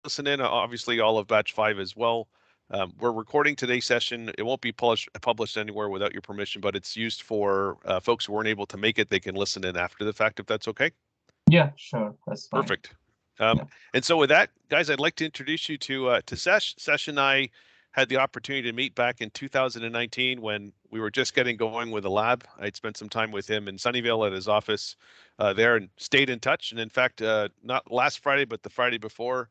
listen in, obviously all of batch 5 as well. We're recording today's session. It won't be published anywhere without your permission, but it's used for folks who weren't able to make it. They can listen in after the fact if that's okay. Yeah, sure, that's fine. Perfect. And so with that, guys, I'd like to introduce you to Sesh. Sesh and I had the opportunity to meet back in 2019 when we were just getting going with the lab. I'd spent some time with him in Sunnyvale at his office there and stayed in touch. And in fact, not last Friday, but the Friday before,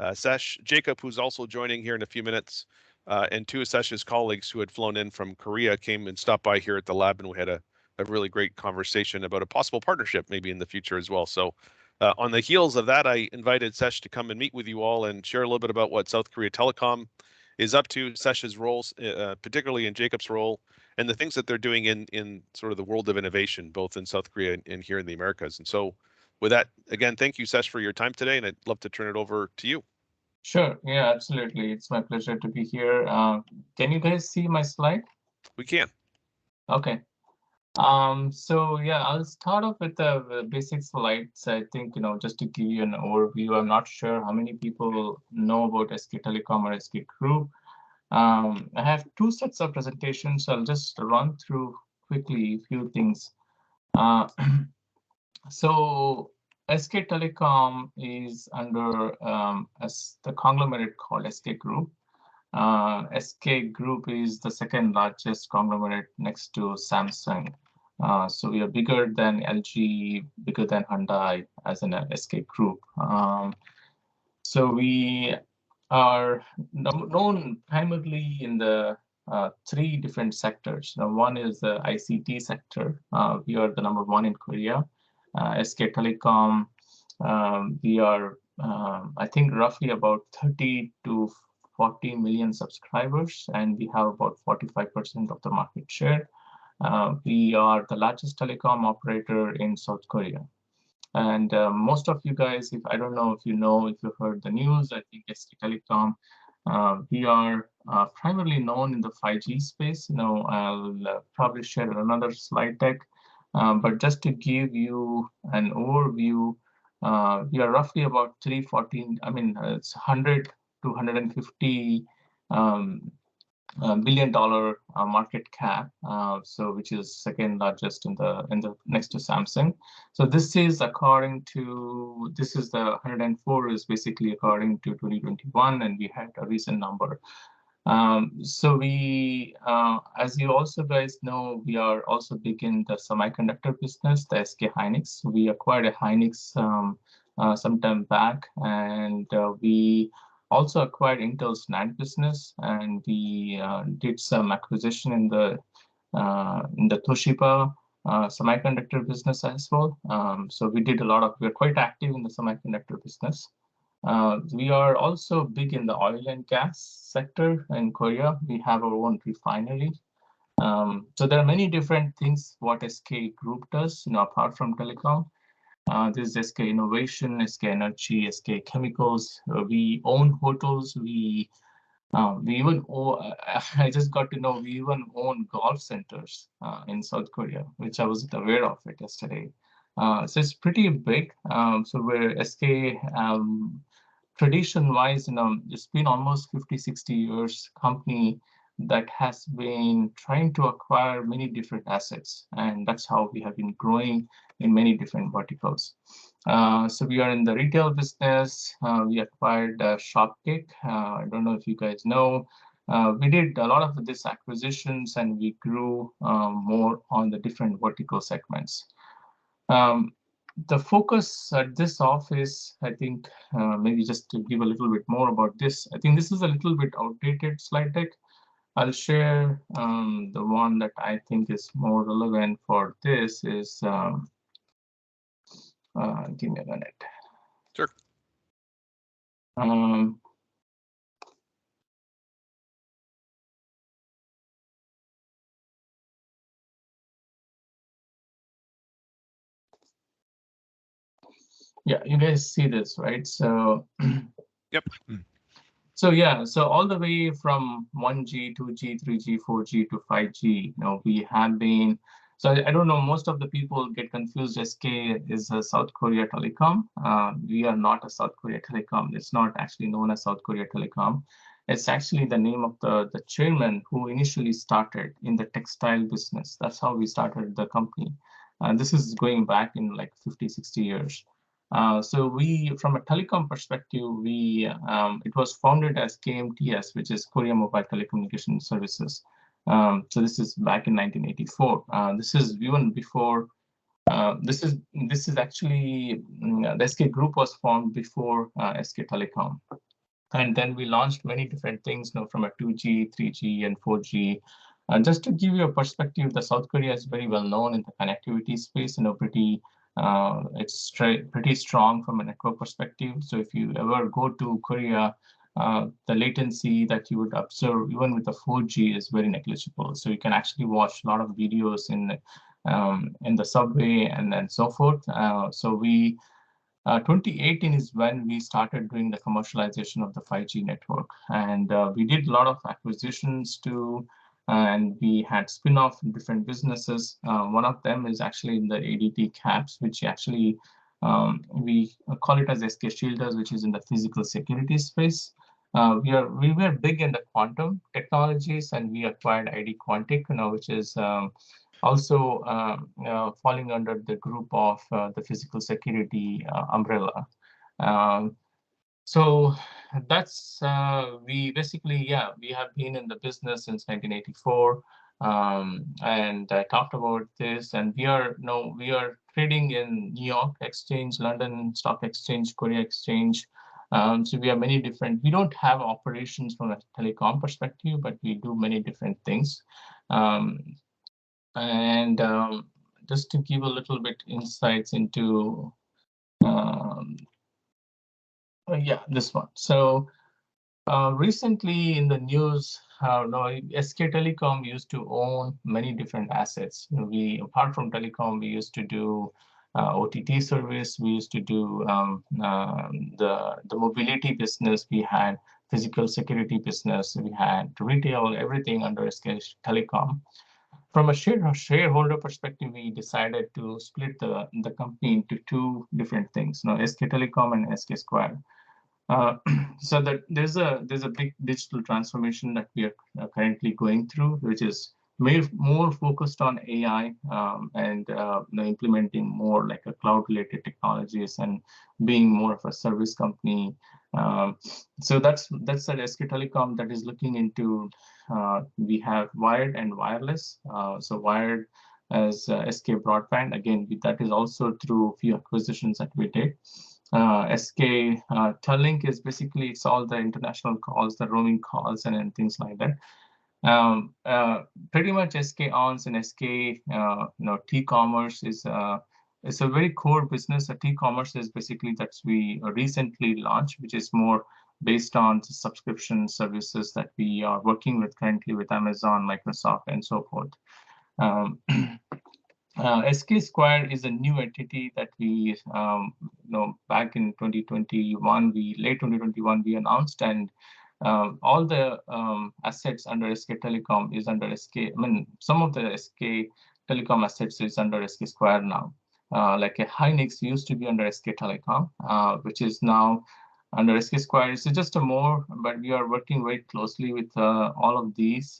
Shesh Jacob, who's also joining here in a few minutes, and two of Sesh's colleagues who had flown in from Korea came and stopped by here at the lab, and we had a really great conversation about a possible partnership maybe in the future as well. So on the heels of that, I invited Sesh to come and meet with you all and share a little bit about what South Korea Telecom is up to, Sesh's roles, particularly in Jacob's role, and the things that they're doing in sort of the world of innovation, both in South Korea and here in the Americas. And so with that, again, thank you, Sesh, for your time today, and I'd love to turn it over to you. Sure, yeah, absolutely. It's my pleasure to be here. Can you guys see my slide? We can. Okay. So yeah, I'll start off with the basic slides. I think, just to give you an overview, I'm not sure how many people know about SK Telecom or SK Group. I have two sets of presentations, so I'll just run through quickly a few things. So SK Telecom is under the conglomerate called SK Group. SK Group is the second largest conglomerate next to Samsung. So we are bigger than LG, bigger than Hyundai as an SK Group. So we are known primarily in the three different sectors. Now, one is the ICT sector. We are the number one in Korea. SK Telecom, we are, I think, roughly about 30 to 40 million subscribers, and we have about 45% of the market share. We are the largest telecom operator in South Korea. And most of you guys, if you've heard the news, I think SK Telecom, we are primarily known in the 5G space. I'll probably share another slide deck. But just to give you an overview, we are roughly about 314, it's 100 to 150 $1 billion market cap, which is second largest in the next to Samsung. So this is the 104 is basically according to 2021, and we had a recent number. So we, as you also guys know, we are also big in the semiconductor business, the SK Hynix. We acquired a Hynix some time back, and we also acquired Intel's NAND business, and we did some acquisition in the Toshiba semiconductor business as well. So we're quite active in the semiconductor business. We are also big in the oil and gas sector in Korea. We have our own refinery. So there are many different things what SK Group does, apart from telecom. This is SK Innovation, SK Energy, SK Chemicals. We own hotels. We even own, I just got to know we even own golf centers in South Korea, which I wasn't aware of it yesterday. So it's pretty big. So we're SK tradition-wise, it's been almost 50, 60 years company that has been trying to acquire many different assets, and that's how we have been growing in many different verticals. So we are in the retail business. We acquired Shopkick. I don't know if you guys know. We did a lot of these acquisitions, and we grew more on the different vertical segments. The focus at this office, I think, maybe just to give a little bit more about this, I think this is a little bit outdated slide deck. I'll share the one that I think is more relevant for this is, give me a minute. Sure. Yeah, you guys see this, right? So, yep. So yeah, so all the way from 1G, 2G, 3G, 4G to 5G, we have been So I don't know, most of the people get confused. SK is a South Korea telecom. We are not a South Korea telecom. It's not actually known as South Korea Telecom. It's actually the name of the chairman who initially started in the textile business. That's how we started the company. This is going back in like 50, 60 years. So we, from a telecom perspective, it was founded as KMTS, which is Korea Mobile Telecommunication Services. So this is back in 1984. This is even before. This is actually the SK Group was formed before SK Telecom, and then we launched many different things, from a 2G, 3G, and 4G. Just to give you a perspective, the South Korea is very well known in the connectivity space. It's pretty strong from a network perspective. So if you ever go to Korea, the latency that you would observe, even with the 4G, is very negligible. So you can actually watch a lot of videos in the subway and so forth. 2018 is when we started doing the commercialization of the 5G network, and we did a lot of acquisitions too, and we had spin-off different businesses. One of them is actually in the ADT caps, which actually we call it as SK Shielders, which is in the physical security space. We were big in the quantum technologies, and we acquired ID Quantic, which is also falling under the group of the physical security umbrella. So that's we basically, we have been in the business since 1984, and I talked about this. And we are trading in New York Exchange, London Stock Exchange, Korea Exchange. So we have many different. We don't have operations from a telecom perspective, but we do many different things. And just to give a little bit insights into this one. So recently in the news, SK Telecom used to own many different assets. Apart from telecom, we used to do OTT service. We used to do the mobility business. We had physical security business. We had retail, everything under SK Telecom. From a shareholder perspective, we decided to split the company into two different things, SK Telecom and SK Square. So that there's a big digital transformation that we are currently going through, which is more focused on AI, and implementing more like a cloud-related technologies and being more of a service company. So that's that SK Telecom that is looking into. We have wired and wireless. So wired as SK Broadband. Again, that is also through a few acquisitions that we did. SK Telink is basically, it's all the international calls, the roaming calls, and things like that. Pretty much SK Ons and SK T-commerce is it's a very core business. T-commerce is basically that we recently launched, which is more based on the subscription services that we are working with currently with Amazon, Microsoft, and so forth. SK Square is a new entity that we, back in 2021, late 2021, we announced, and all the assets under SK Telecom is under SK. I mean, some of the SK Telecom assets is under SK Square now. Like a Hynix used to be under SK Telecom, which is now under SK Square. It's just but we are working very closely with all of these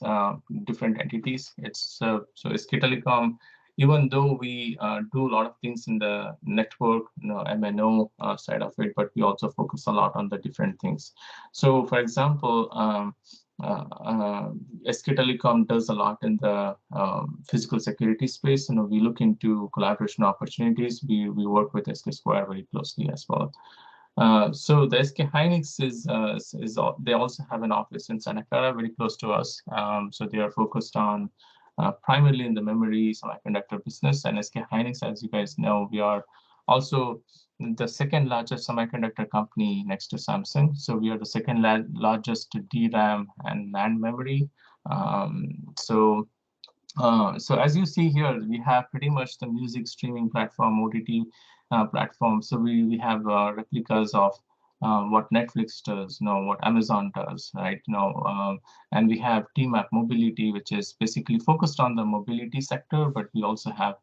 different entities. It's so SK Telecom, even though we do a lot of things in the network, MNO side of it, but we also focus a lot on the different things. So, for example, SK Telecom does a lot in the physical security space. We look into collaboration opportunities. We work with SK Square very closely as well. So the SK Hynix they also have an office in Santa Clara, very close to us. So they are focused on primarily in the memory semiconductor business. And SK Hynix, as you guys know, we are also the second largest semiconductor company next to Samsung. So we are the second largest DRAM and NAND memory. So as you see here, we have pretty much the music streaming platform, OTT platform. So we have replicas of what Netflix does, what Amazon does, right? And we have TMAP Mobility, which is basically focused on the mobility sector, but we also have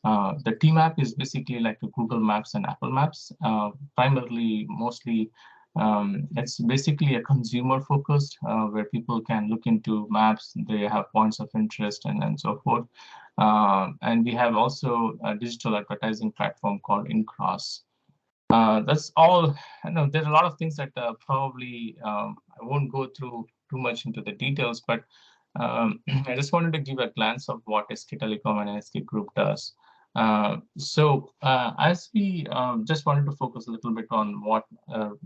the TMAP is basically like the Google Maps and Apple Maps, primarily, mostly. It's basically a consumer focused where people can look into maps, they have points of interest and so forth. And we have also a digital advertising platform called Incross. That's all. I know there's a lot of things that probably I won't go through too much into the details, but I just wanted to give a glance of what SK Telecom and SK Group does. As we just wanted to focus a little bit on what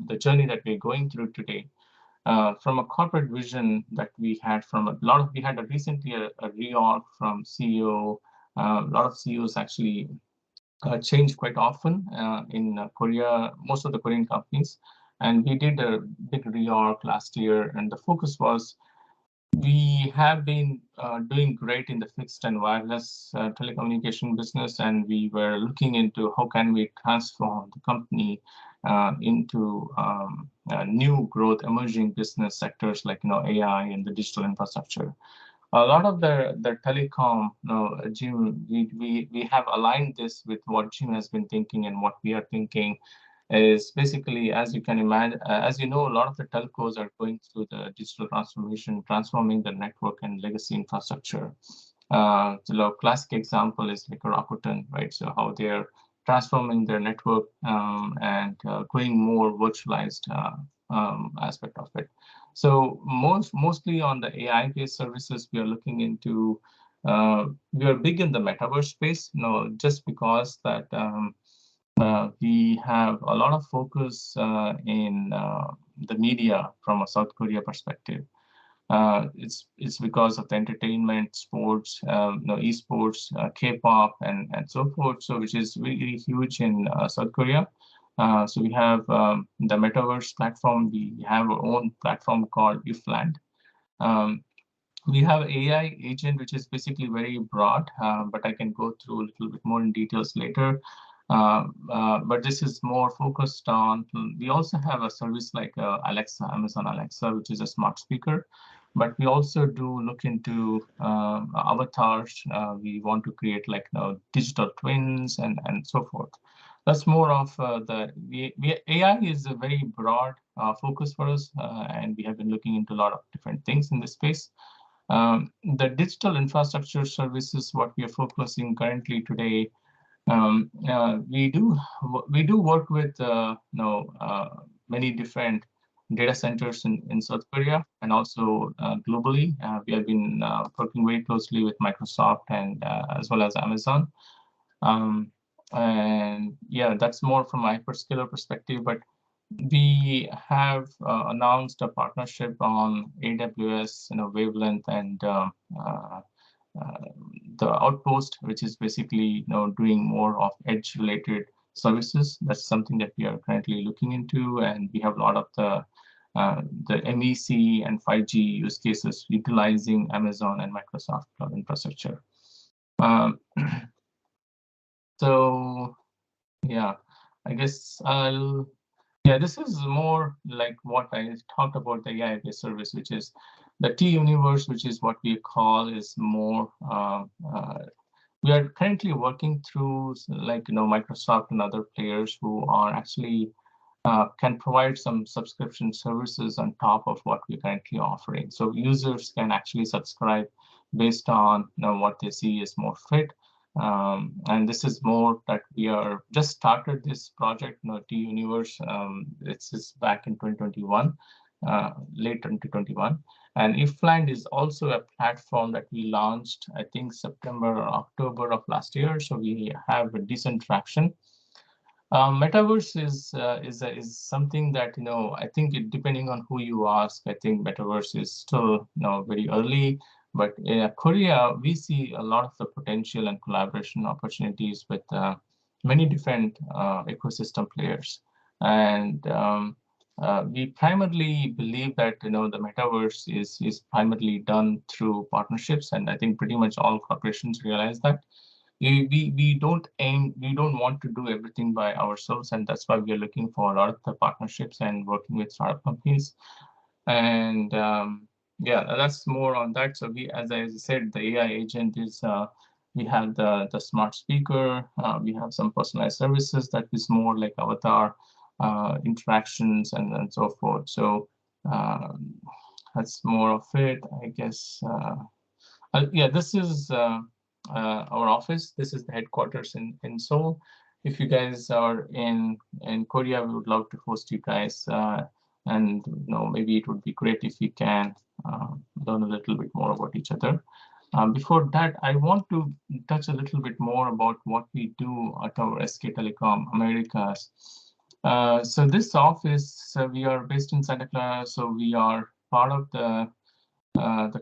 the journey that we're going through today, from a corporate vision that we had from a lot of, we had recently a reorg from CEO. A lot of CEOs actually change quite often in Korea, most of the Korean companies. And we did a big reorg last year, and the focus was we have been doing great in the fixed and wireless telecommunication business, and we were looking into how can we transform the company into new growth, emerging business sectors like AI and the digital infrastructure. A lot of the telecom, Jim, we have aligned this with what Jim has been thinking and what we are thinking is basically, as you can imagine, as you know, a lot of the telcos are going through the digital transformation, transforming the network and legacy infrastructure. The classic example is like Rakuten, right? So how they're transforming their network and going more virtualized aspect of it. So mostly on the AI-based services, we are looking into. We are big in the metaverse space, just because that we have a lot of focus in the media from a South Korea perspective. It's because of the entertainment, sports, esports, K-pop, and so forth. So which is really huge in South Korea. So we have the metaverse platform. We have our own platform called IFLand. We have AI agent, which is basically very broad, but I can go through a little bit more in details later. But this is more focused on, we also have a service like Alexa, Amazon Alexa, which is a smart speaker. But we also do look into avatars. We want to create like digital twins and so forth. That's more of AI is a very broad focus for us, and we have been looking into a lot of different things in this space. The digital infrastructure services, what we are focusing currently today, we do work with many different data centers in South Korea and also globally. We have been working very closely with Microsoft and as well as Amazon. And yeah, that's more from a hyperscaler perspective, but we have announced a partnership on AWS, Wavelength, and the Outpost, which is basically doing more of edge-related services. That's something that we are currently looking into, and we have a lot of the MEC and 5G use cases utilizing Amazon and Microsoft cloud infrastructure. So yeah, I guess yeah, this is more like what I talked about, the AI-based service, which is the T-Universe, which is what we call is more, we are currently working through like, Microsoft and other players who are actually can provide some subscription services on top of what we're currently offering. So users can actually subscribe based on what they see is more fit. And this is more that we are just started this project, T-Universe. This is back in 2021, late 2021. And IFLand is also a platform that we launched, I think, September or October of last year. So we have a decent traction. Metaverse is something that I think depending on who you ask, I think metaverse is still very early. But in Korea, we see a lot of the potential and collaboration opportunities with many different ecosystem players, and we primarily believe that the metaverse is primarily done through partnerships, and I think pretty much all corporations realize that. we don't want to do everything by ourselves, and that's why we are looking for a lot of the partnerships and working with startup companies. And yeah, that's more on that. So we, as I said, the AI agent is we have the smart speaker. We have some personalized services that is more like avatar interactions and so forth. So that's more of it, I guess. Yeah, this is our office. This is the headquarters in Seoul. If you guys are in Korea, we would love to host you guys. And maybe it would be great if we can learn a little bit more about each other. Before that, I want to touch a little bit more about what we do at our SK Telecom Americas. So this office, we are based in Santa Clara, so we are part of the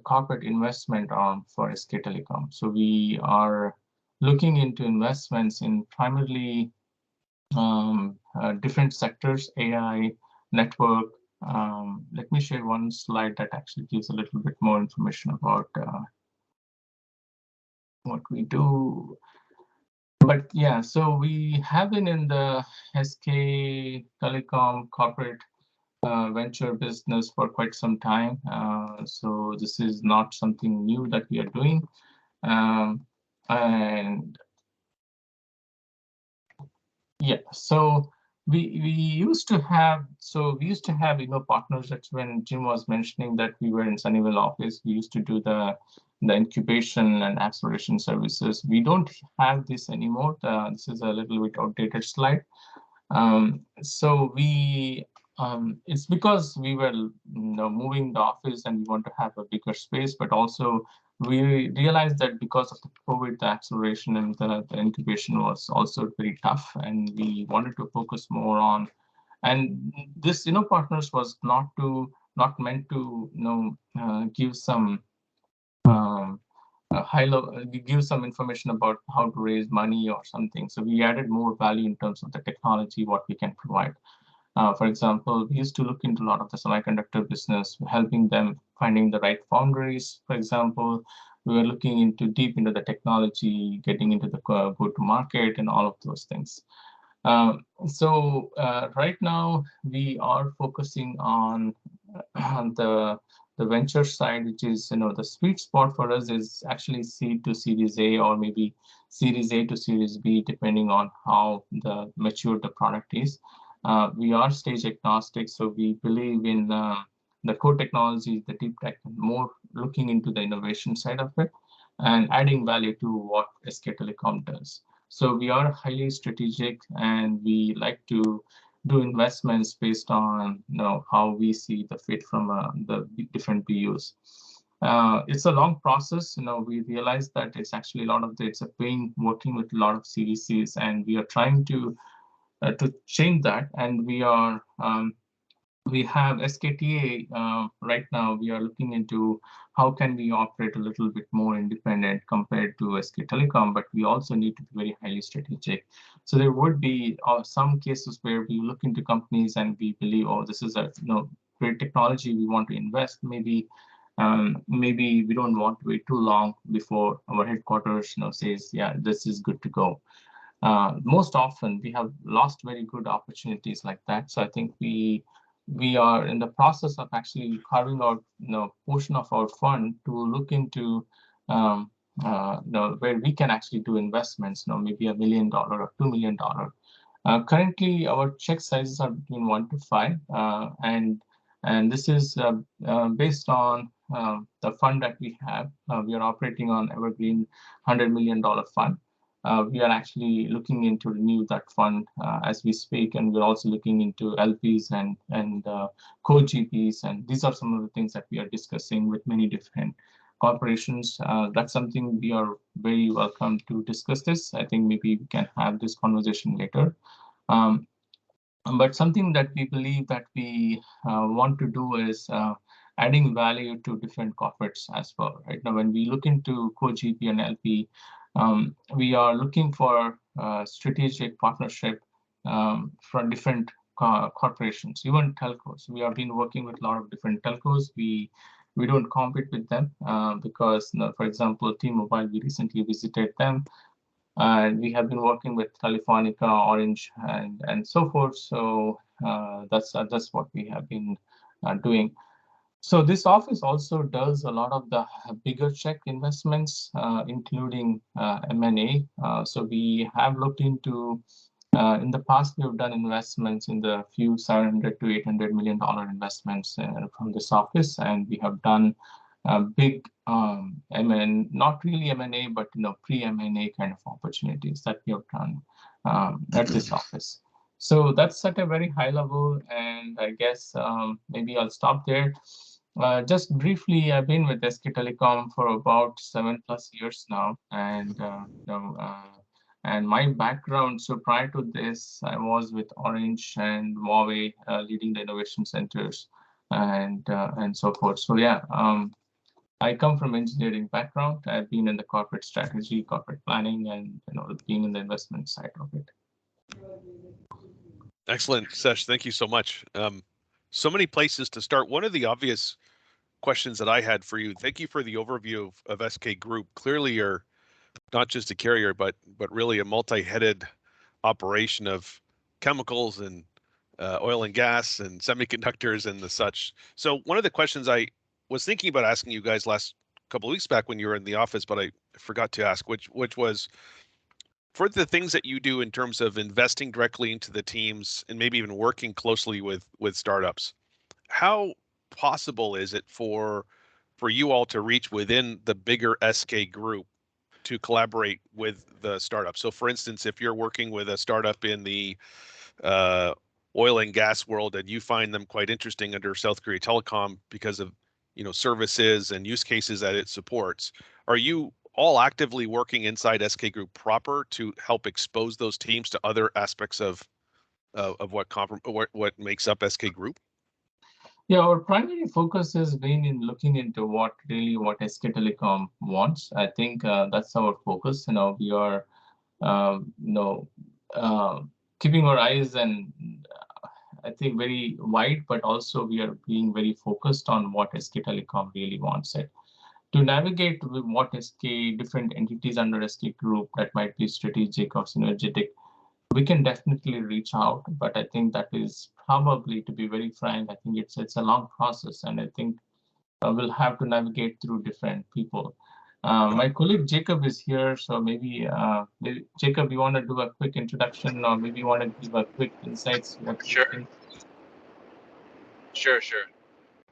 corporate investment arm for SK Telecom. So we are looking into investments in primarily different sectors, AI, network. Let me share one slide that actually gives a little bit more information about what we do. But yeah, so we have been in the SK Telecom corporate venture business for quite some time. So this is not something new that we are doing. And yeah, so we used to have partners. That's when Jim was mentioning that we were in Sunnyvale office. We used to do the incubation and acceleration services. We don't have this anymore. This is a little bit outdated slide. So it's because we were moving the office and we want to have a bigger space, but also we realized that because of the COVID, the acceleration and the incubation was also very tough, and we wanted to focus more on. And this partners was not meant to give some high level, give some information about how to raise money or something. So we added more value in terms of the technology, what we can provide. For example, we used to look into a lot of the semiconductor business, helping them finding the right foundries. For example, we were looking into deep into the technology, getting into the go-to-market and all of those things. So right now we are focusing on the venture side, which is the sweet spot for us is actually seed to Series A or maybe Series A to Series B, depending on how mature the product is. We are stage agnostic, so we believe in the core technology, the deep tech, more looking into the innovation side of it and adding value to what SK Telecom does. So we are highly strategic, and we like to do investments based on how we see the fit from the different BUs. It's a long process. We realize that it's actually it's a pain working with a lot of CDCs, and we are trying to change that. And we have SKTA right now. We are looking into how can we operate a little bit more independent compared to SK Telecom, but we also need to be very highly strategic. So there would be some cases where we look into companies and we believe, oh, this is a great technology, we want to invest. Maybe we don't want to wait too long before our headquarters says, yeah, this is good to go. Most often we have lost very good opportunities like that. So I think we are in the process of actually carving out portion of our fund to look into where we can actually do investments, maybe $1 million or $2 million. Currently, our check sizes are between 1 to 5, and this is based on the fund that we have. We are operating on Evergreen $100 million fund. We are actually looking into renew that fund as we speak, and we're also looking into LPs and co-GPs, and these are some of the things that we are discussing with many different corporations. That's something we are very welcome to discuss this. I think maybe we can have this conversation later. But something that we believe that we want to do is adding value to different corporates as well. Right now, when we look into co-GP and LP, we are looking for strategic partnership from different corporations, even telcos. We have been working with a lot of different telcos. We don't compete with them because, for example, T-Mobile, we recently visited them. And we have been working with Telefonica, Orange, and so forth. So that's what we have been doing. So this office also does a lot of the bigger check investments, including M&A. So we have looked into, in the past, we have done investments in the few 700 to $800 million investments from this office, and we have done big M&A, not really M&A, but pre-M&A kind of opportunities that we have done at this office. So that's at a very high level, and I guess maybe I'll stop there. Just briefly, I've been with SK Telecom for about 7+ years now, and and my background. So prior to this, I was with Orange and Huawei, leading the innovation centers, and so forth. So yeah, I come from engineering background. I've been in the corporate strategy, corporate planning, and being in the investment side of it. Excellent, Sesh. Thank you so much. So many places to start. One of the obvious questions that I had for you. Thank you for the overview of SK Group. Clearly, you're not just a carrier, but really a multi-headed operation of chemicals and oil and gas and semiconductors and the such. So one of the questions I was thinking about asking you guys last couple of weeks back when you were in the office, but I forgot to ask, which was for the things that you do in terms of investing directly into the teams and maybe even working closely with startups. How possible is it for you all to reach within the bigger SK Group to collaborate with the startup? So for instance, if you're working with a startup in the oil and gas world and you find them quite interesting under South Korea Telecom because of services and use cases that it supports, are you all actively working inside SK Group proper to help expose those teams to other aspects of what makes up SK Group? Yeah, our primary focus has been in looking into what SK Telecom wants. I think that's our focus. We are, keeping our eyes and I think very wide, but also we are being very focused on what SK Telecom really wants it. To navigate with what SK different entities under SK Group that might be strategic or synergetic, we can definitely reach out, but I think that is probably, to be very frank, I think it's a long process, and I think we'll have to navigate through different people. My colleague Jacob is here, so maybe Jacob, you want to do a quick introduction, or maybe you want to give a quick insights what you Sure, think? sure.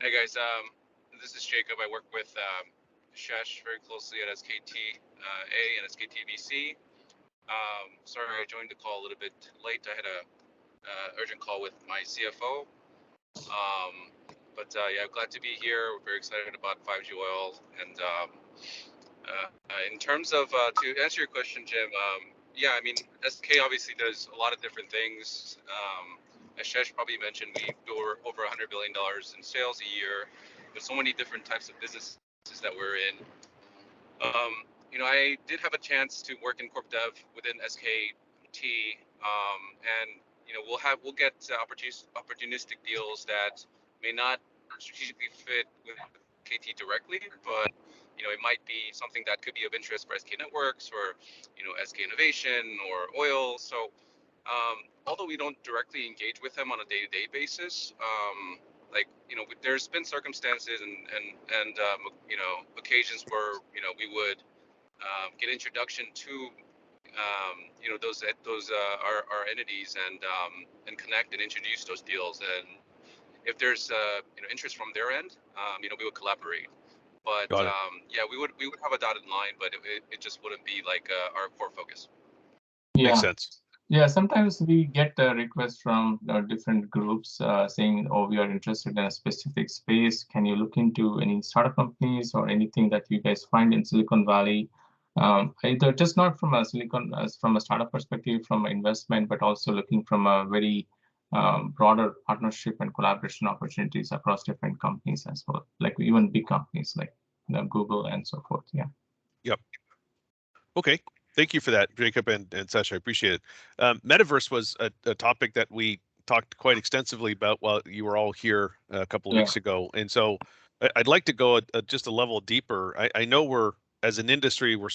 Hey guys, this is Jacob. I work with Shesh very closely at SKT A and SKT VC. Sorry, I joined the call a little bit late. I had a urgent call with my CFO. But yeah, glad to be here. We're very excited about 5G oil. And in terms of, to answer your question, Jim, yeah, I mean, SK obviously does a lot of different things. As Shesh probably mentioned, we do over $100 billion in sales a year. There's so many different types of businesses that we're in. I did have a chance to work in corp dev within SKT, and we'll get opportunistic deals that may not strategically fit with KT directly, but it might be something that could be of interest for SK Networks or SK Innovation or oil. So although we don't directly engage with them on a day-to-day basis, there's been circumstances and occasions where we would get introduction to those our entities and connect and introduce those deals. And if there's interest from their end, we would collaborate. But yeah, we would have a dotted line, but it just wouldn't be like our core focus. Yeah. Makes sense. Yeah, sometimes we get requests from different groups saying, oh, we are interested in a specific space. Can you look into any startup companies or anything that you guys find in Silicon Valley? Either just not from a from a startup perspective, from an investment, but also looking from a very broader partnership and collaboration opportunities across different companies as well, like even big companies like Google and so forth. Yeah. Yep. Okay. Thank you for that, Jacob and Sesh. I appreciate it. Metaverse was a topic that we talked quite extensively about while you were all here a couple of weeks ago. And so I'd like to go just a level deeper. I know as an industry, we're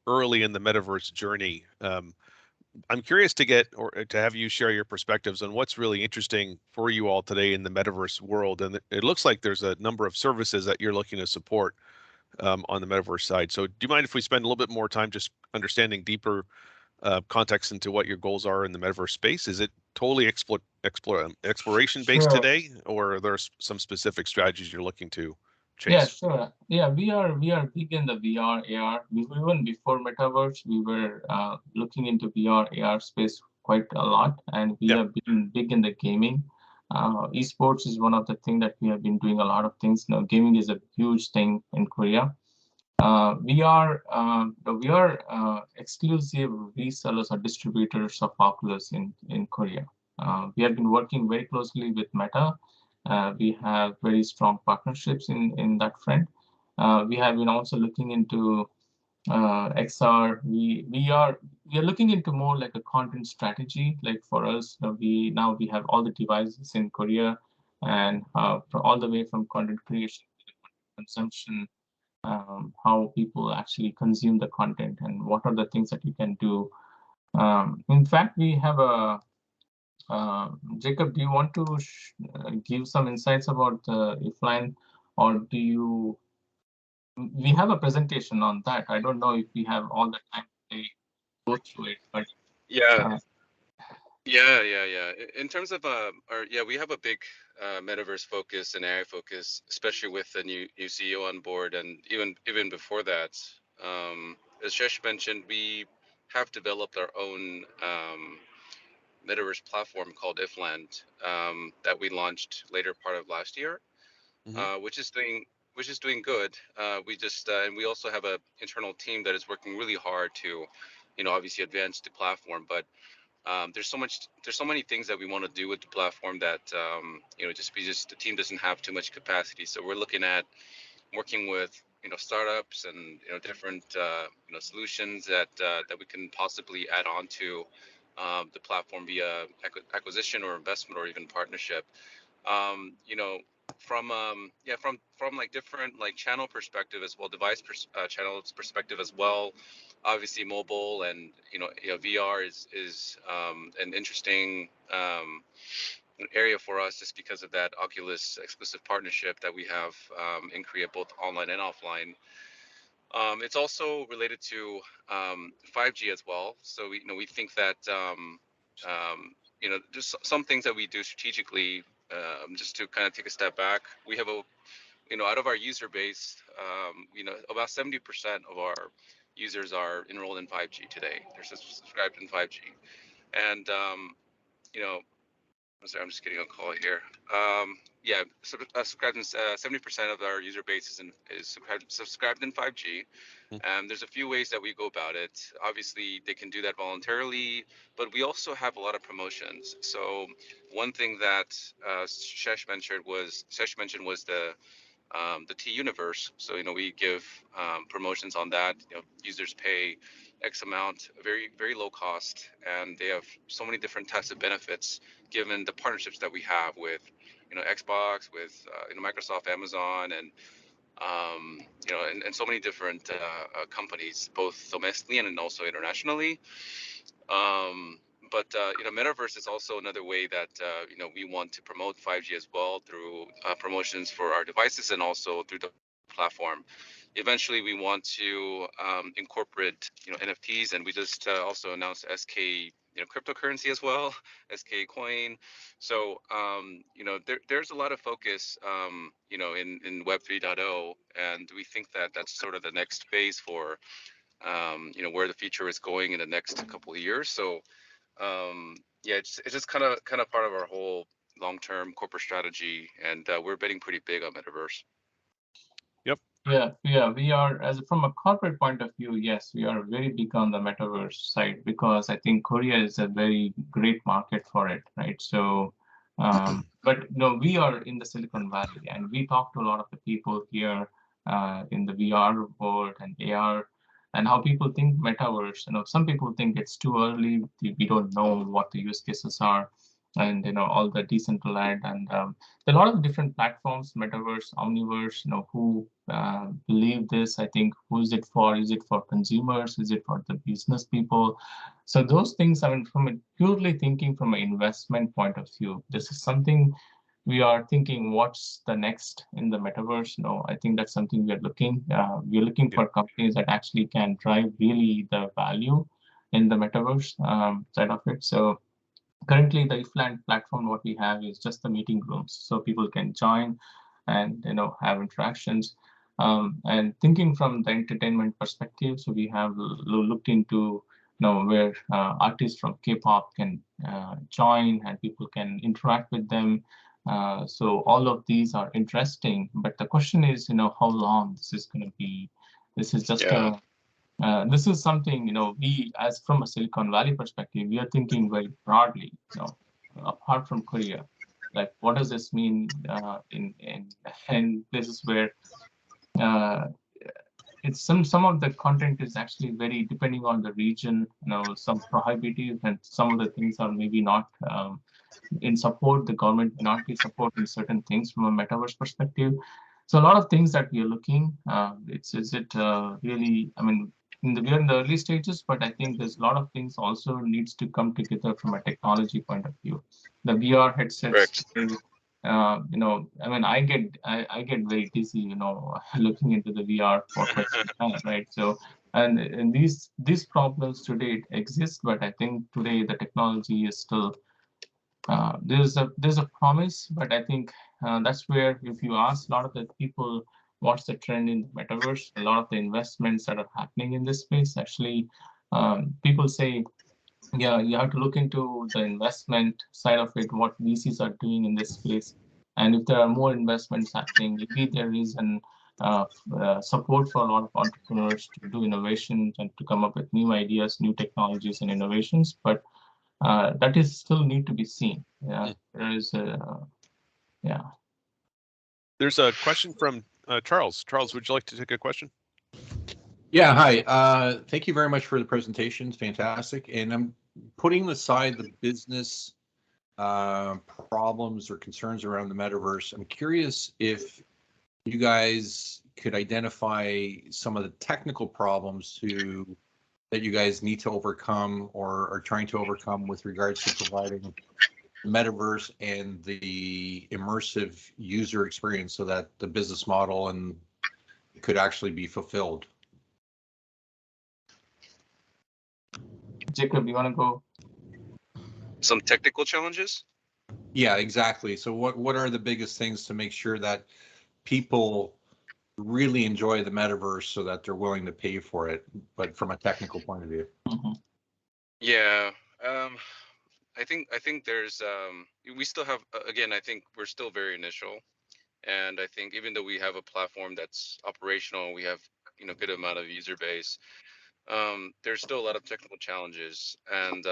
early in the metaverse journey. I'm curious to get or to have you share your perspectives on what's really interesting for you all today in the metaverse world. And it looks like there's a number of services that you're looking to support on the metaverse side. So do you mind if we spend a little bit more time just understanding deeper context into what your goals are in the metaverse space? Is it totally exploration based Sure. today, or are there some specific strategies you're looking to Yeah, chase? sure. Yeah, we are big in the VR, AR. Even before metaverse, we were looking into VR, AR space quite a lot, and we Yep. have been big in the gaming. Esports is one of the things that we have been doing a lot of things. Now, gaming is a huge thing in Korea. We are exclusive resellers or distributors of Oculus in Korea. We have been working very closely with Meta. We have very strong partnerships in that front. We have been also looking into XR. We are looking into more like a content strategy. Like for us, we have all the devices in Korea, and all the way from content creation to consumption, how people actually consume the content and what are the things that you can do. In fact, we have a Jacob, do you want to give some insights about the offline, or do you? We have a presentation on that. I don't know if we have all the time to go through it, but Yeah, uh, yeah. In terms of we have a big metaverse focus and AI focus, especially with the new CEO on board, and even before that. As Shesh mentioned, we have developed our own metaverse platform called Ifland that we launched later part of last year, Hmm. which is doing good. We just and we also have a internal team that is working really hard to, obviously advance the platform. But there's so many things that we want to do with the platform that just the team doesn't have too much capacity. So we're looking at working with startups and different solutions that we can possibly add on to the platform via acquisition or investment or even partnership. um, you know from like different like channel perspective as well, channels perspective as well. Obviously mobile and VR is an interesting area for us just because of that Oculus exclusive partnership that we have in Korea, both online and offline. It's also related to 5G as well. So we think that just some things that we do strategically, just to kind of take a step back. We have out of our user base, about 70% of our users are enrolled in 5G today. They're subscribed in 5G, and you know I'm sorry, I'm just getting a call here. Yeah, subscribed in 70% of our user base is subscribed in 5G. There's a few ways that we go about it. Obviously, they can do that voluntarily, but we also have a lot of promotions. So one thing that Shesh mentioned was the T universe. So we give promotions on that. Users pay X amount, very very low cost, and they have so many different types of benefits given the partnerships that we have with Xbox, with Microsoft, Amazon, and and so many different companies, both domestically and also internationally. But metaverse is also another way that we want to promote 5G as well through promotions for our devices and also through the platform. Eventually, we want to incorporate NFTs, and we just also announced SK cryptocurrency as well, SK coin. So there's a lot of focus in Web 3.0, and we think that that's sort of the next phase for where the future is going in the next couple of years. So yeah, it's just kind of part of our whole long-term corporate strategy, and we're betting pretty big on metaverse. Yep. yeah, we are, as from a corporate point of view, yes, we are very big on the metaverse side because I think Korea is a very great market for it, right? So, but no, we are in the Silicon Valley, and we talk to a lot of the people here in the VR world and AR, and how people think metaverse. Some people think it's too early. We don't know what the use cases are. and all the decentralized, and there are a lot of different platforms, metaverse, omniverse, who believe this. I think, who is it for? Is it for consumers? Is it for the business people? So those things, I mean, from a purely thinking from an investment point of view, this is something we are thinking, what's the next in the metaverse? I think that's something we're looking for companies that actually can drive really the value in the metaverse side of it. So currently, the IFLAN platform, what we have is just the meeting rooms, so people can join and have interactions. And thinking from the entertainment perspective, so we have looked into where artists from K-pop can join and people can interact with them. So all of these are interesting, but the question is, how long this is going to be. This is just this is something, we, as from a Silicon Valley perspective, we are thinking very broadly, apart from Korea. Like, what does this mean in places where it's some of the content is actually very depending on the region, some prohibitive, and some of the things are maybe not in support. The government not be supporting certain things from a metaverse perspective. So a lot of things that we are looking. Is it really? I mean, we are in the early stages, but I think there's a lot of things also needs to come together from a technology point of view. The VR headsets. Correct. I mean, I get very dizzy, looking into the VR for quite some time, right? So, and these problems today exist, but I think today the technology is still there's a promise, but I think that's where, if you ask a lot of the people what's the trend in the metaverse, a lot of the investments that are happening in this space, actually, people say, yeah, you have to look into the investment side of it, what VCs are doing in this space. And if there are more investments happening, maybe there is an support for a lot of entrepreneurs to do innovations and to come up with new ideas, new technologies, and innovations. But that is still need to be seen. Yeah, there is yeah. There's a question from Charles. Charles, would you like to take a question? Yeah, hi. Thank you very much for the presentation. It's fantastic. And I'm putting aside the business problems or concerns around the metaverse. I'm curious if you guys could identify some of the technical problems that you guys need to overcome or are trying to overcome with regards to providing the metaverse and the immersive user experience so that the business model could actually be fulfilled. Jacob, you want to go? Some technical challenges? Yeah, exactly. So what are the biggest things to make sure that people really enjoy the metaverse so that they're willing to pay for it, but from a technical point of view? Mm-hmm. Yeah. I think there's we still have again, I think we're still very initial, and I think even though we have a platform that's operational, we have good amount of user base, there's still a lot of technical challenges, and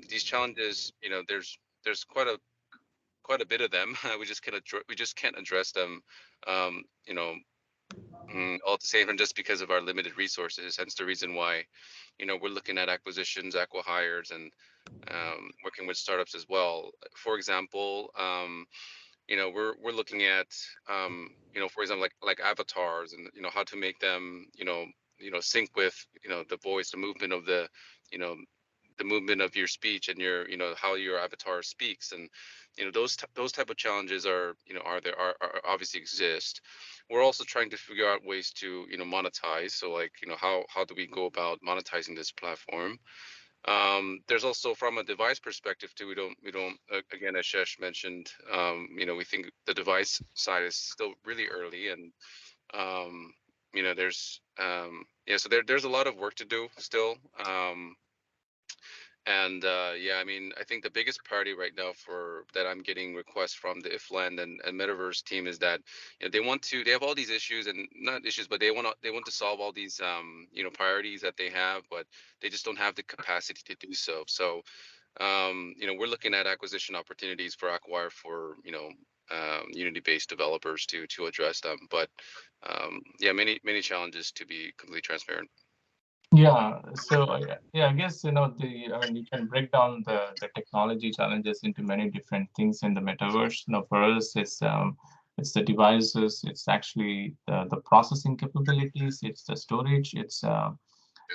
these challenges, there's quite a bit of them. We just can't address them, um, you know all at the same time, just because of our limited resources. Hence the reason why we're looking at acquisitions, acqui-hires, and working with startups as well. For example, we're looking at for example, like avatars, and how to make them sync with the voice, the movement of the movement of your speech, and your how your avatar speaks. And those type of challenges are obviously exist. We're also trying to figure out ways to monetize. So, like, how do we go about monetizing this platform? There's also, from a device perspective too, we don't again, as Shesh mentioned, we think the device side is still really early, and there's so there's a lot of work to do still. And yeah, I mean, I think the biggest priority right now for that I'm getting requests from the IFLAND and Metaverse team is that they have all these issues, and not issues, but they want to solve all these priorities that they have, but they just don't have the capacity to do so. So we're looking at acquisition opportunities for acquire for Unity-based developers to address them. But yeah, many challenges, to be completely transparent. Yeah, so yeah, I guess I mean you can break down the technology challenges into many different things in the metaverse. For us, it's the devices, it's actually the processing capabilities, it's the storage, it's the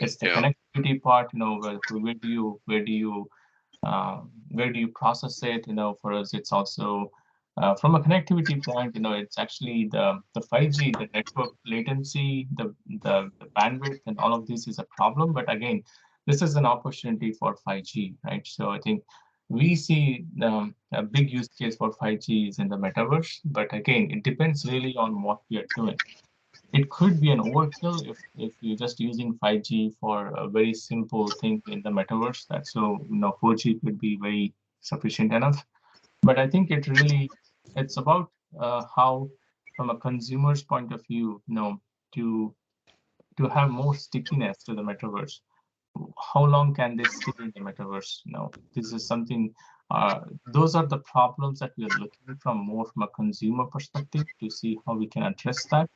Yeah. connectivity part. Where do you process it? For us, it's also from a connectivity point. It's actually the 5G, the network latency, the bandwidth, and all of this is a problem. But again, this is an opportunity for 5G, right? So I think we see a big use case for 5G is in the metaverse. But again, it depends really on what we are doing. It could be an overkill if you're just using 5G for a very simple thing in the metaverse. That's so 4G could be very sufficient enough. But I think it's about how, from a consumer's point of view, to have more stickiness to the metaverse. How long can they stay in the metaverse? This is something. Those are the problems that we are looking from more from a consumer perspective to see how we can address that.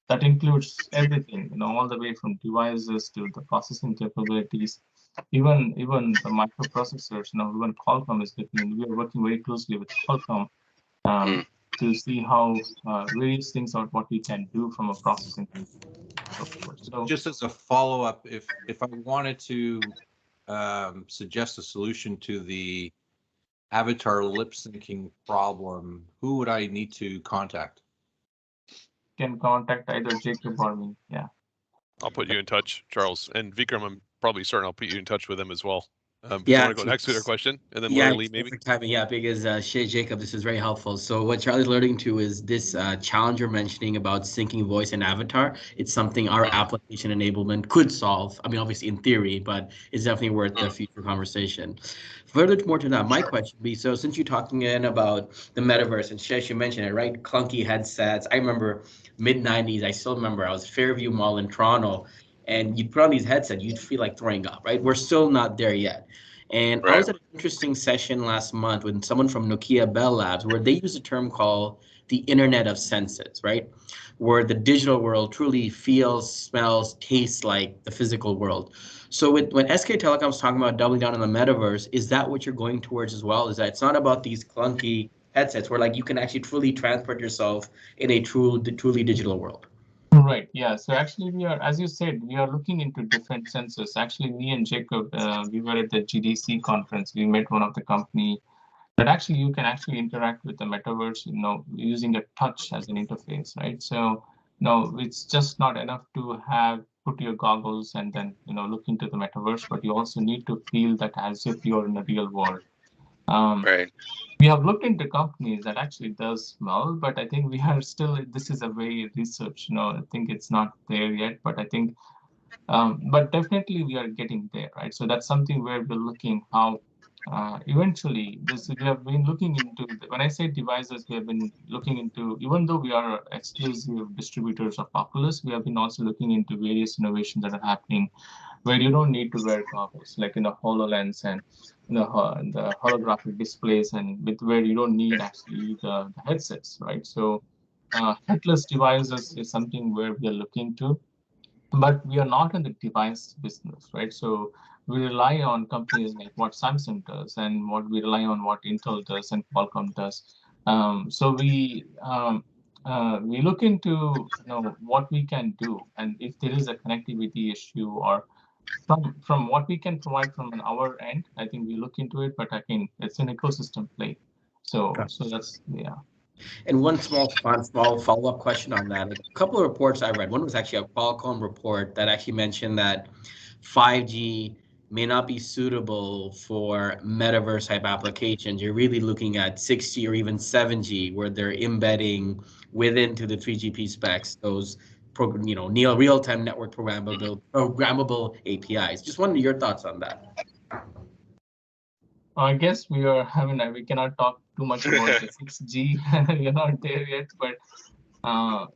That includes everything, all the way from devices to the processing capabilities, even the microprocessors. Even Qualcomm is looking. We are working very closely with Qualcomm Mm. to see how various things are what we can do from a processing and so forth. So Just as a follow-up, if I wanted to suggest a solution to the avatar lip syncing problem, who would I need to contact? can contact either Jacob or me. Yeah. I'll put you in touch, Charles. And Vikram, I'm probably certain I'll put you in touch with him as well. Do you Yeah, want to go next with your question? And then yeah, Laura Lee, it's maybe? perfect timing. Yeah, because Shesh Jacob, this is very helpful. So what Charlie's alluding to is this challenge you're mentioning about syncing voice and avatar. It's something our Mm. application enablement could solve. I mean, obviously in theory, but it's definitely worth the Mm. future conversation. Furthermore to that, my question would be, so since you're talking in about the metaverse, and Shesh, you mentioned it, right? Clunky headsets. I remember mid-90s, I still remember I was Fairview Mall in Toronto, and you'd put on these headsets, you'd feel like throwing up, right? We're still not there yet. And I Right. was at an interesting session last month with someone from Nokia Bell Labs where they use a term called the Internet of Senses, right? Where the digital world truly feels, smells, tastes like the physical world. So when SK Telecom's talking about doubling down on the metaverse, is that what you're going towards as well? Is that it's not about these clunky headsets where like you can actually truly transport yourself in a truly digital world? Right. Yeah. So actually, as you said, we are looking into different sensors. Actually, me and Jacob, we were at the GDC conference. We met one of the company that actually you can actually interact with the metaverse, using a touch as an interface, right? So, no, it's just not enough to have put your goggles and then, look into the metaverse, but you also need to feel that as if you're in the real world. Um, Right. we have looked into companies that actually does smell, but I think we are still, this is a very research, I think it's not there yet, but I think, but definitely we are getting there, right? So that's something where we're looking how eventually this, we have been looking into, when I say devices, we have been looking into, even though we are exclusive distributors of Oculus, we have been also looking into various innovations that are happening where you don't need to wear goggles, like in the HoloLens and the holographic displays, and with where you don't need actually the headsets, right? So headless devices is something where we are looking to, but we are not in the device business, right? So we rely on companies like what Samsung does and what we rely on what Intel does and Qualcomm does. So we look into what we can do, and if there is a connectivity issue or from what we can provide from our end, I think we look into it. But again, it's an ecosystem play. So that's yeah. And one small follow-up question on that. A couple of reports I read. One was actually a Qualcomm report that actually mentioned that 5G may not be suitable for metaverse type applications. You're really looking at 6G or even 7G, where they're embedding within to the 3GP specs those real-time network programmable APIs. Just wondered your thoughts on that. I guess we cannot talk too much about the 6G. We are not there yet, but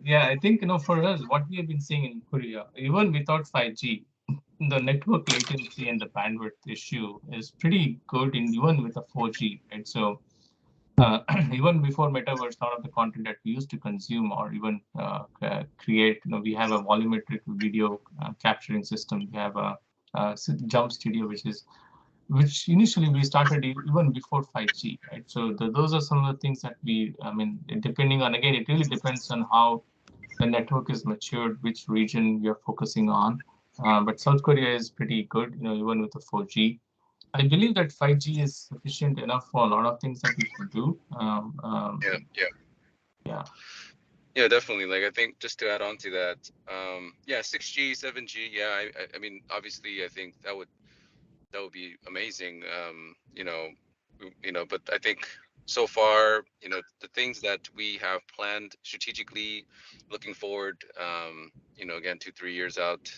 yeah, I think for us, what we have been seeing in Korea, even without 5G, the network latency and the bandwidth issue is pretty good in even with the 4G, right? So even before metaverse, a lot of the content that we used to consume or even create, we have a volumetric video capturing system. We have a jump studio, which initially we started even before 5G, right? So those are some of the things that depending on, again, it really depends on how the network is matured, which region you're focusing on. But South Korea is pretty good, even with the 4G. I believe that 5G is sufficient enough for a lot of things that we can do. Yeah, definitely. Like, I think just to add on to that, 6G, 7G. Yeah, I mean, obviously, I think that would be amazing. But I think so far, the things that we have planned strategically, looking forward, again, 2-3 years out,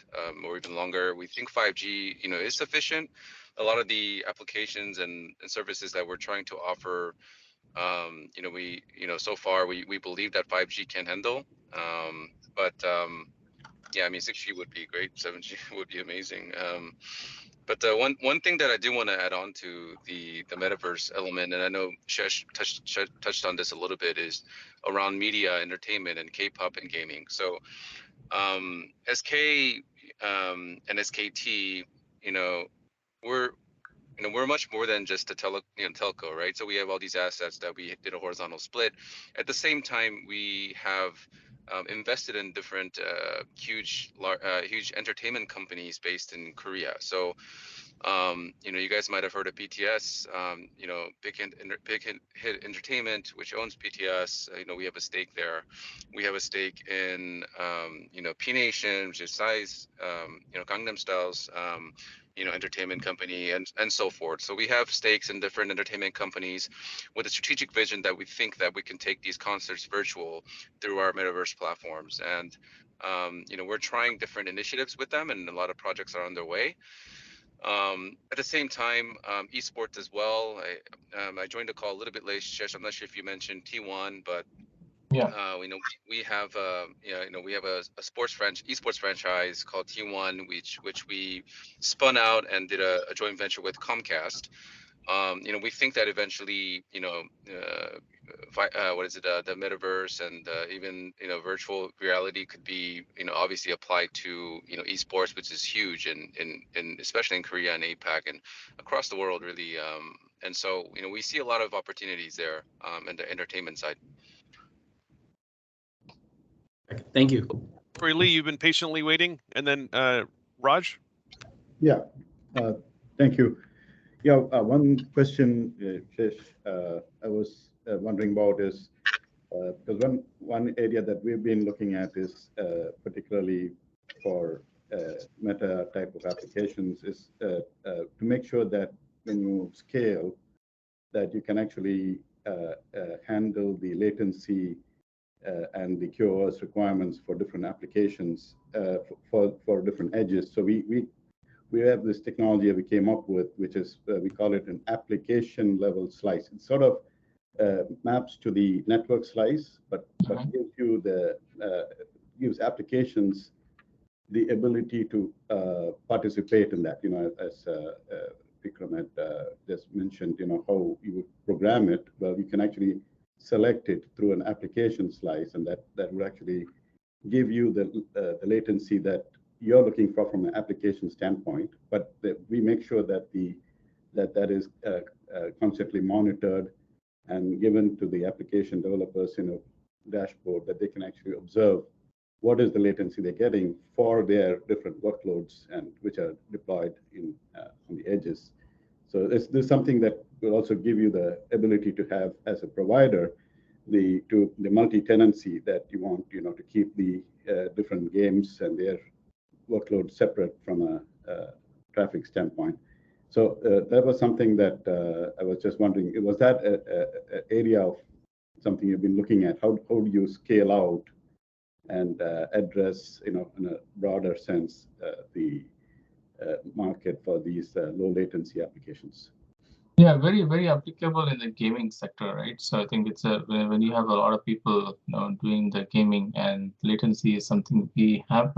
or even longer, we think 5G, is sufficient. A lot of the applications and services that we're trying to offer, so far we believe that 5G can handle. Yeah, I mean, 6G would be great. 7G would be amazing. But one thing that I do want to add on to the metaverse element, and I know Shesh touched on this a little bit, is around media, entertainment, and K-pop and gaming. So SK and SKT, we're much more than just a telco, right? So we have all these assets that we did a horizontal split. At the same time, we have invested in different huge entertainment companies based in Korea. So you guys might have heard of BTS, Big Hit Entertainment, which owns BTS. We have a stake there. We have a stake in P Nation, which is Psy's Gangnam Style's entertainment company, and so forth. So we have stakes in different entertainment companies with a strategic vision that we think that we can take these concerts virtual through our metaverse platforms. And we're trying different initiatives with them, and a lot of projects are underway. At the same time, esports as well. I joined the call a little bit late, Shesh. I'm not sure if you mentioned T1, but we have we have a esports franchise called T1, which we spun out and did a joint venture with Comcast. We think that eventually, the metaverse and even virtual reality could be obviously applied to esports, which is huge in especially in Korea and APAC and across the world, really. And so we see a lot of opportunities there in the entertainment side. Thank you. Corey Lee, you've been patiently waiting, and then Raj. Yeah, thank you. Yeah, one question, Shesh, I was wondering about is because one area that we've been looking at is particularly for meta type of applications is to make sure that when you scale, that you can actually handle the latency and the QoS requirements for different applications for different edges. So we have this technology that we came up with, which is we call it an application level slice. It sort of maps to the network slice, but gives you gives applications the ability to participate in that. As Vikram had just mentioned, how you would program it. Well, you can actually select it through an application slice, and that would actually give you the latency that you're looking for from an application standpoint. But we make sure that that is constantly monitored and given to the application developers in a dashboard that they can actually observe what is the latency they're getting for their different workloads and which are deployed on the edges. So this is something that will also give you the ability to have, as a provider, the multi-tenancy that you want, to keep the different games and their workload separate from a traffic standpoint. So that was something that I was just wondering, was that an area of something you've been looking at? How do you scale out and address, in a broader sense, the market for these low latency applications? Yeah, very, very applicable in the gaming sector, right? So I think it's when you have a lot of people doing the gaming, and latency is something we have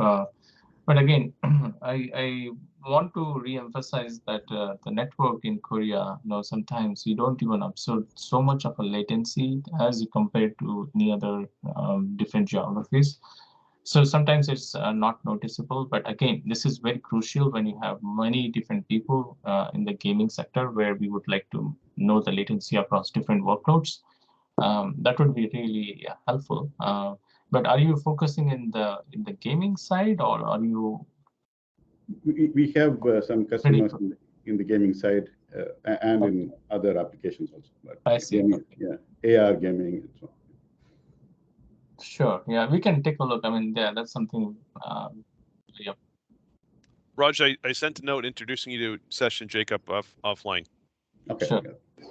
But again, I want to re-emphasize that the network in Korea, sometimes you don't even observe so much of a latency as compared to any other different geographies. So sometimes it's not noticeable, but again, this is very crucial when you have many different people in the gaming sector where we would like to know the latency across different workloads. That would be really helpful. But are you focusing in the gaming side, or are you? We have some customers in the gaming side and in other applications also. But I see. Gaming, yeah, AR gaming and so on. Sure. Yeah, we can take a look. I mean, yeah, that's something. Yeah. Raj, I sent a note introducing you to Shesh and Jacob offline. Okay. Sure.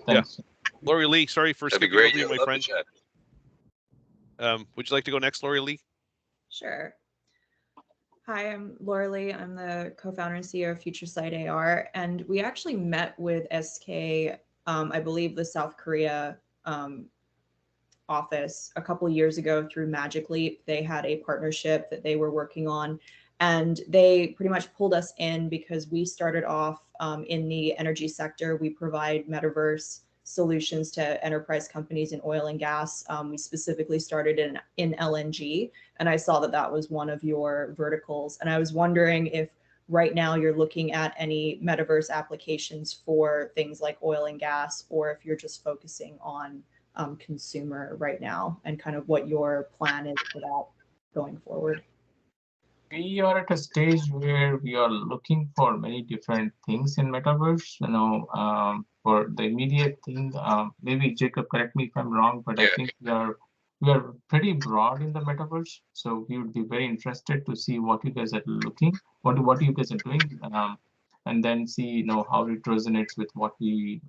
Thanks. Yeah. Lori Lee, sorry for That'd be skipping great. over you, Yeah, my love friend. to chat. Would you like to go next, Lori Lee? Sure. Hi, I'm Laura Lee. I'm the co-founder and CEO of FutureSight AR, and we actually met with SK, I believe the South Korea office a couple years ago through Magic Leap. They had a partnership that they were working on, and they pretty much pulled us in because we started off in the energy sector. We provide metaverse solutions to enterprise companies in oil and gas. We specifically started in LNG, and I saw that that was one of your verticals. And I was wondering if right now you're looking at any metaverse applications for things like oil and gas, or if you're just focusing on consumer right now, and kind of what your plan is for that going forward. We are at a stage where we are looking for many different things in metaverse. For the immediate thing, maybe Jacob, correct me if I'm wrong, but I think we are pretty broad in the metaverse. So we would be very interested to see what you guys are looking, what you guys are doing, and then see how it resonates with what we.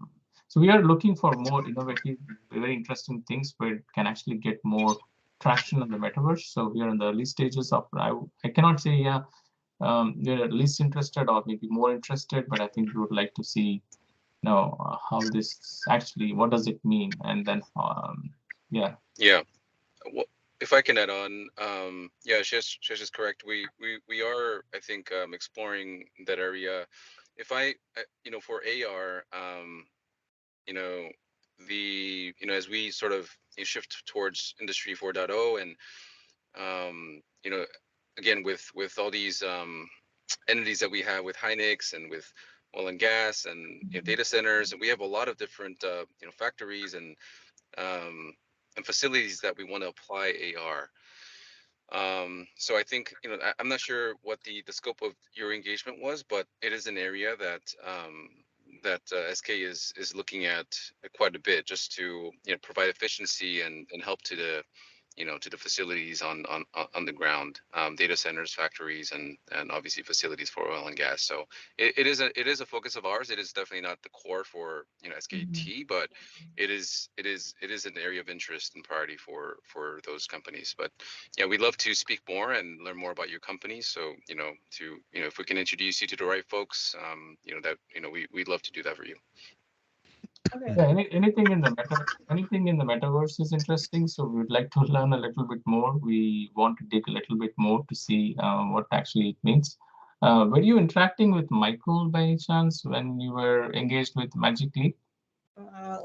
So we are looking for more innovative, very interesting things where it can actually get more traction in the metaverse. So we are in the early stages of. I cannot say we're least interested or maybe more interested, but I think we would like to see how this actually, what does it mean, and then yeah. Well, if I can add on, Shesh is correct. We are, I think, exploring that area. If for AR, as we sort of shift towards Industry 4.0, and again with all these entities that we have with Hynix and with oil and gas and data centers, and we have a lot of different factories and facilities that we want to apply AR. So I think I'm not sure what the scope of your engagement was, but it is an area that SK is looking at quite a bit, just to provide efficiency and help to the to the facilities on the ground, data centers, factories, and obviously facilities for oil and gas. So it is a focus of ours. It is definitely not the core for SKT, but it is an area of interest and priority for those companies. But yeah, we'd love to speak more and learn more about your company. So if we can introduce you to the right folks, we'd love to do that for you. Okay. Yeah, anything in the metaverse is interesting. So we would like to learn a little bit more. We want to dig a little bit more to see what actually it means. Were you interacting with Michael by any chance when you were engaged with Magic Leap?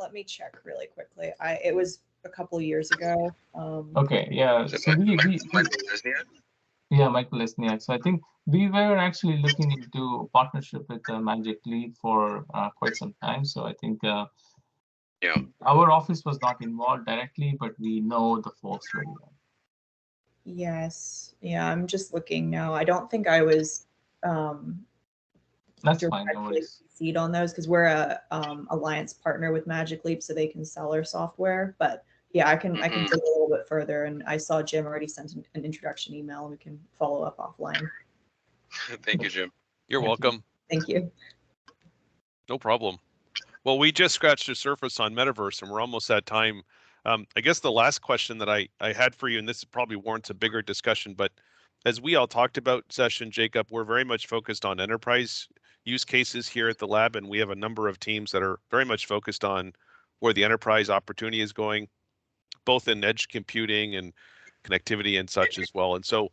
Let me check really quickly. It was a couple of years ago. Okay, yeah. So Michael Lesniak. So I think we were actually looking into a partnership with Magic Leap for quite some time. So I think our office was not involved directly, but we know the folks very well. Yes. Yeah, I'm just looking now. I don't think I was That's fine. No worries. Seed on those because we're a alliance partner with Magic Leap, so they can sell our software. But yeah, I can dig a little bit further, and I saw Jim already sent an introduction email, and we can follow up offline. Thank you, Jim. You're welcome. Thank you. No problem. Well, we just scratched the surface on metaverse, and we're almost at time. I guess the last question that I had for you, and this probably warrants a bigger discussion, but as we all talked about, Shesh and Jacob, we're very much focused on enterprise use cases here at the lab, and we have a number of teams that are very much focused on where the enterprise opportunity is going, both in edge computing and connectivity and such as well. And so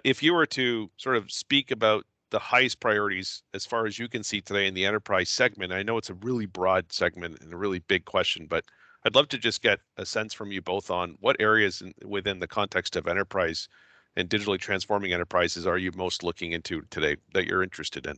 If you were to sort of speak about the highest priorities as far as you can see today in the enterprise segment, I know it's a really broad segment and a really big question, but I'd love to just get a sense from you both on what areas within the context of enterprise and digitally transforming enterprises are you most looking into today that you're interested in?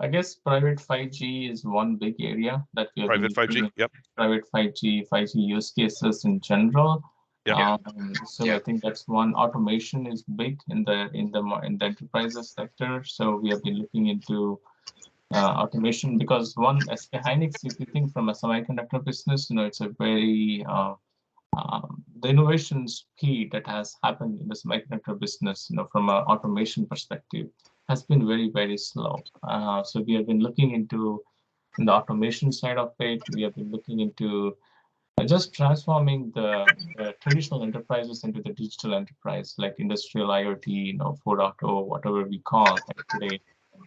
I guess private 5G is one big area that we have Private 5G, yep. Private 5G use cases in general. Yep. So I think that's one. Automation is big in the enterprises sector. So we have been looking into automation because one, SK Hynix, if you think from a semiconductor business, it's a very the innovation speed that has happened in the semiconductor business, from an automation perspective, has been very, very slow. So we have been looking into in the automation side of it. We have been looking into just transforming the traditional enterprises into the digital enterprise, like industrial IoT, 4.0, whatever we call it today.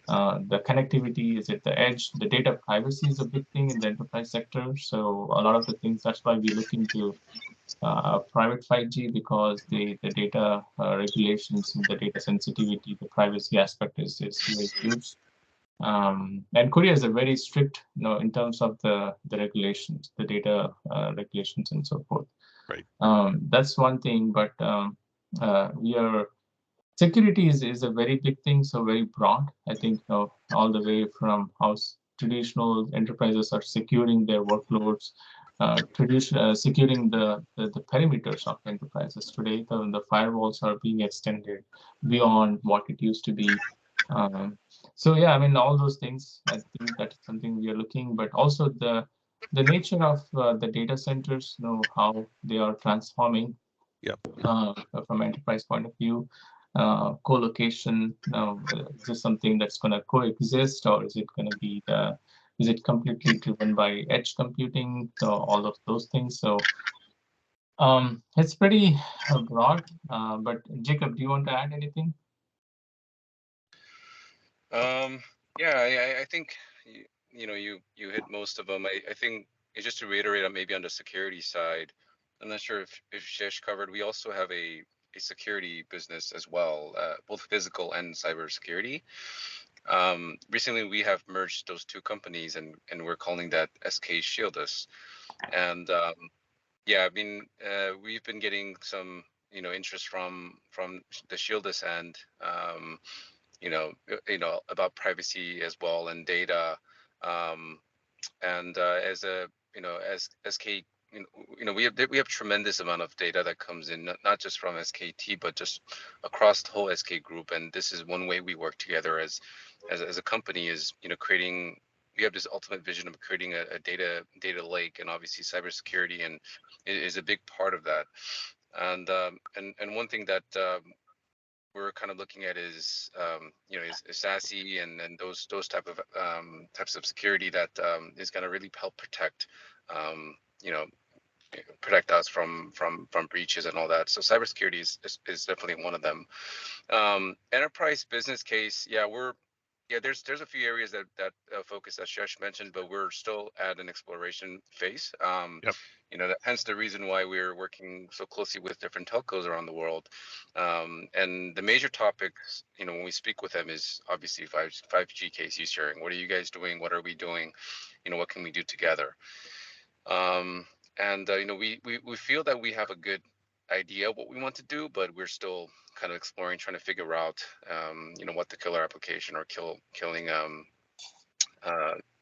The connectivity is at the edge. The data privacy is a big thing in the enterprise sector. So a lot of the things, that's why we look into private 5G, because the data regulations and the data sensitivity, the privacy aspect is very huge. And Korea is a very strict, in terms of the regulations, the data regulations and so forth. Right. That's one thing, but security is a very big thing, so very broad. I think all the way from how traditional enterprises are securing their workloads, securing the perimeters of enterprises today. The firewalls are being extended beyond what it used to be. So yeah, I mean, all those things, I think that's something we are looking, but also the nature of the data centers, how they are transforming. Yep. From enterprise point of view, co-location. Is this something that's going to coexist, or is it going to be is it completely driven by edge computing? So all of those things. So it's pretty broad. But Jacob, do you want to add anything? Yeah, I think you hit most of them. I think just to reiterate, maybe on the security side, I'm not sure if Shesh covered. We also have a security business as well, both physical and cyber security. Recently, we have merged those two companies, and we're calling that SK Shieldus. And yeah, I mean, we've been getting some interest from the Shieldus end. About privacy as well and data, and as SK, we have tremendous amount of data that comes in, not just from SKT, but just across the whole SK group. And this is one way we work together as a company, is creating. We have this ultimate vision of creating a data lake, and obviously cybersecurity and is a big part of that. And one thing that we're kind of looking at is is SASE and those types of security that is going to really help protect protect us from breaches and all that. So cybersecurity is definitely one of them. Enterprise business case, there's a few areas that focus, as Shesh mentioned, but we're still at an exploration phase. Yep. Hence the reason why we're working so closely with different telcos around the world. And the major topics, when we speak with them, is obviously 5G case sharing. What are you guys doing? What are we doing? What can we do together? We feel that we have a good idea of what we want to do, but we're still kind of exploring, trying to figure out, what the killer application or killing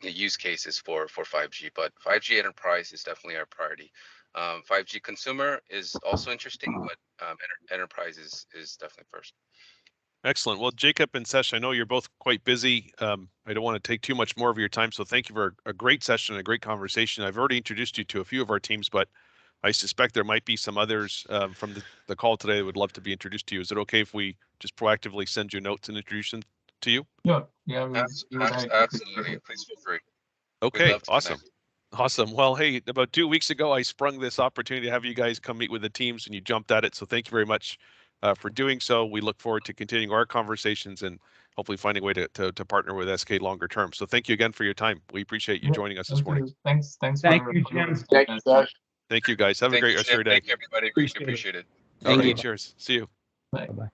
use cases for 5G. But 5G enterprise is definitely our priority. 5G consumer is also interesting, but enterprise is definitely first. Excellent. Well, Jacob and Sesh, I know you're both quite busy. I don't want to take too much more of your time, so thank you for a great session, a great conversation. I've already introduced you to a few of our teams, but I suspect there might be some others from the call today that would love to be introduced to you. Is it okay if we just proactively send you notes and introduce them to you? Yeah. Absolutely. Please feel free. Okay, awesome. Awesome. Well, hey, about 2 weeks ago, I sprung this opportunity to have you guys come meet with the teams, and you jumped at it. So thank you very much for doing so. We look forward to continuing our conversations and hopefully finding a way to partner with SK longer term. So thank you again for your time. We appreciate you joining us this morning. Thanks. Thank you, Jim. Thank you, Josh. Thank you, guys. Have a great rest of your day. Thank you, everybody. Appreciate it. All right, cheers. See you. Bye. Bye-bye.